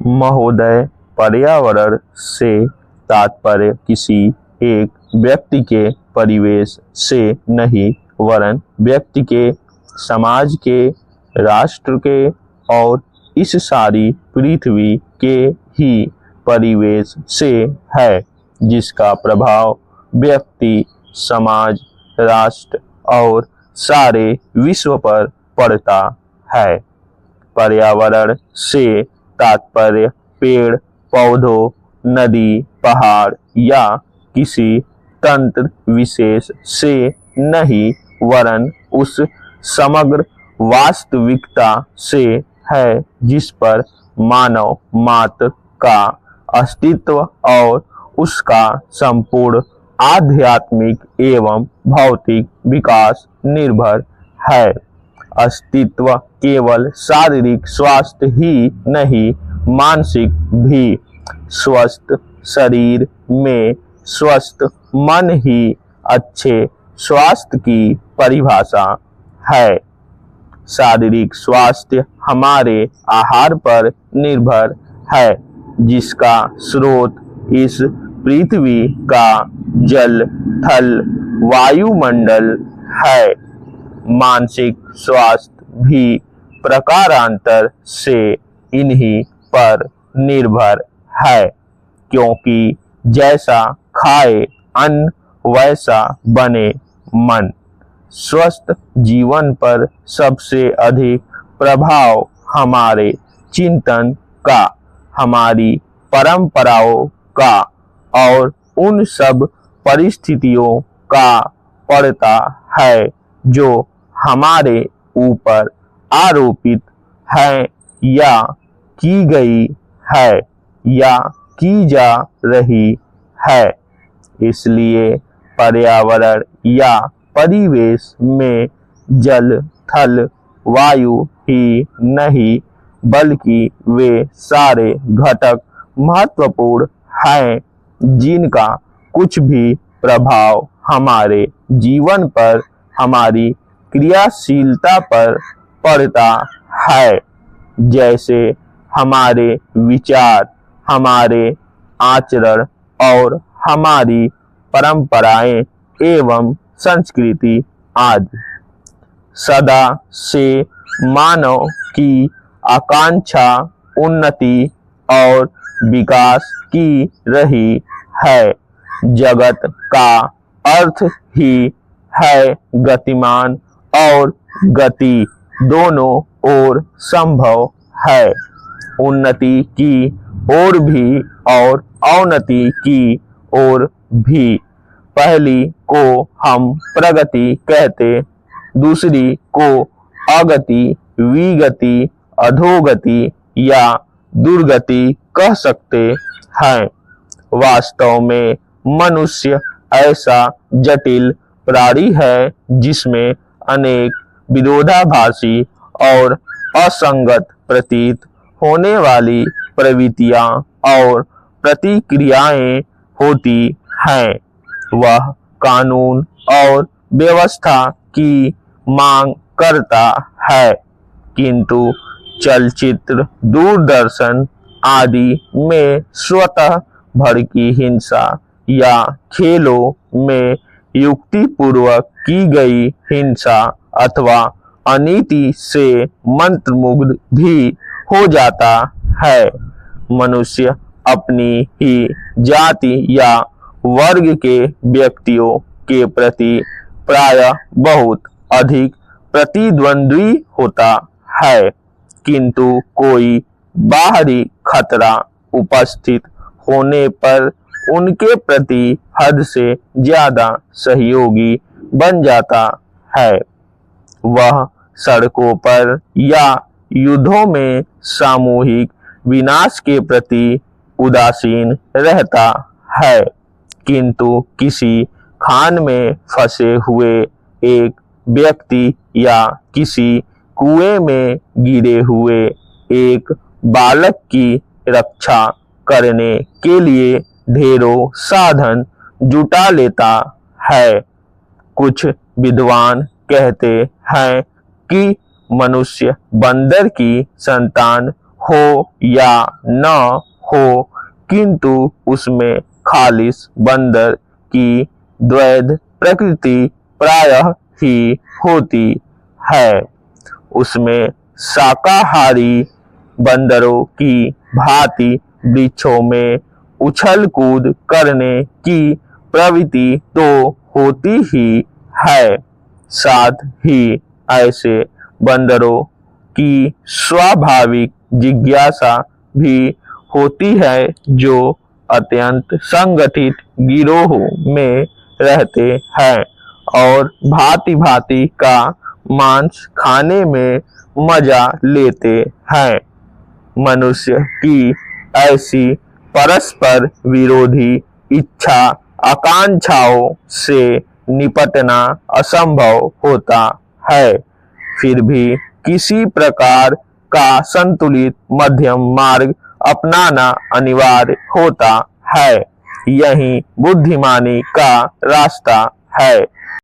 महोदय, पर्यावरण से तात्पर्य किसी एक व्यक्ति के परिवेश से नहीं वरन व्यक्ति के, समाज के, राष्ट्र के और इस सारी पृथ्वी के ही परिवेश से है, जिसका प्रभाव व्यक्ति, समाज, राष्ट्र और सारे विश्व पर पड़ता है। पर्यावरण से तात्पर्य पेड़ पौधों, नदी, पहाड़ या किसी तंत्र विशेष से नहीं वरन उस समग्र वास्तविकता से है जिस पर मानव मात्र का अस्तित्व और उसका संपूर्ण आध्यात्मिक एवं भौतिक विकास निर्भर है। अस्तित्व केवल शारीरिक स्वास्थ्य ही नहीं, मानसिक भी। स्वस्थ शरीर में स्वस्थ मन ही अच्छे स्वास्थ्य की परिभाषा है। शारीरिक स्वास्थ्य हमारे आहार पर निर्भर है, जिसका स्रोत इस पृथ्वी का जल, थल, वायुमंडल है। मानसिक स्वास्थ्य भी प्रकारांतर से इन्हीं पर निर्भर है, क्योंकि जैसा खाए अन्न वैसा बने मन। स्वस्थ जीवन पर सबसे अधिक प्रभाव हमारे चिंतन का, हमारी परंपराओं का और उन सब परिस्थितियों का पड़ता है जो हमारे ऊपर आरोपित है या की गई है या की जा रही है। इसलिए पर्यावरण या परिवेश में जल, थल, वायु ही नहीं बल्कि वे सारे घटक महत्वपूर्ण हैं जिनका कुछ भी प्रभाव हमारे जीवन पर, हमारी क्रियाशीलता पर पड़ता है। जैसे हमारे विचार, हमारे आचरण और हमारी परंपराएं एवं संस्कृति आदि। सदा से मानव की आकांक्षा उन्नति और विकास की रही है। जगत का अर्थ ही है गतिमान और गति दोनों ओर संभव है। उन्नति की ओर भी और अवनति की ओर भी। पहली को हम प्रगति कहते, दूसरी को अगति, विगति, अधोगति या दुर्गति कह सकते हैं। वास्तव में मनुष्य ऐसा जटिल प्राणी है जिसमें अनेक विरोधाभासी और असंगत प्रतीत होने वाली प्रवृत्तियां और प्रतिक्रियाएं होती हैं। वह कानून और व्यवस्था की मांग करता है, किंतु चलचित्र, दूरदर्शन आदि में स्वतः भड़की हिंसा या खेलों में युक्तिपूर्वक की गई हिंसा अथवा अनीति से मंत्रमुग्ध भी हो जाता है। मनुष्य अपनी ही जाति या वर्ग के व्यक्तियों के प्रति प्रायः बहुत अधिक प्रतिद्वंद्वी होता है, किंतु कोई बाहरी खतरा उपस्थित होने पर उनके प्रति हद से ज्यादा सहयोगी बन जाता है। वह सड़कों पर या युद्धों में सामूहिक विनाश के प्रति उदासीन रहता है, किंतु किसी खान में फंसे हुए एक व्यक्ति या किसी कुएं में गिरे हुए एक बालक की रक्षा करने के लिए ढेरों साधन जुटा लेता है। कुछ विद्वान कहते हैं कि मनुष्य बंदर की संतान हो या न हो, किंतु उसमें खालिस बंदर की द्वैध प्रकृति प्रायः ही होती है। उसमें शाकाहारी बंदरों की भांति वृक्षों में उछल कूद करने की प्रवृत्ति तो होती ही है, साथ ही ऐसे बंदरों की स्वाभाविक जिज्ञासा भी होती है जो अत्यंत संगठित गिरोहों में रहते हैं और भांति भांति का मांस खाने में मजा लेते हैं। मनुष्य की ऐसी परस्पर विरोधी इच्छा आकांक्षाओं से निपटना असंभव होता है, फिर भी किसी प्रकार का संतुलित मध्यम मार्ग अपनाना अनिवार्य होता है। यही बुद्धिमानी का रास्ता है।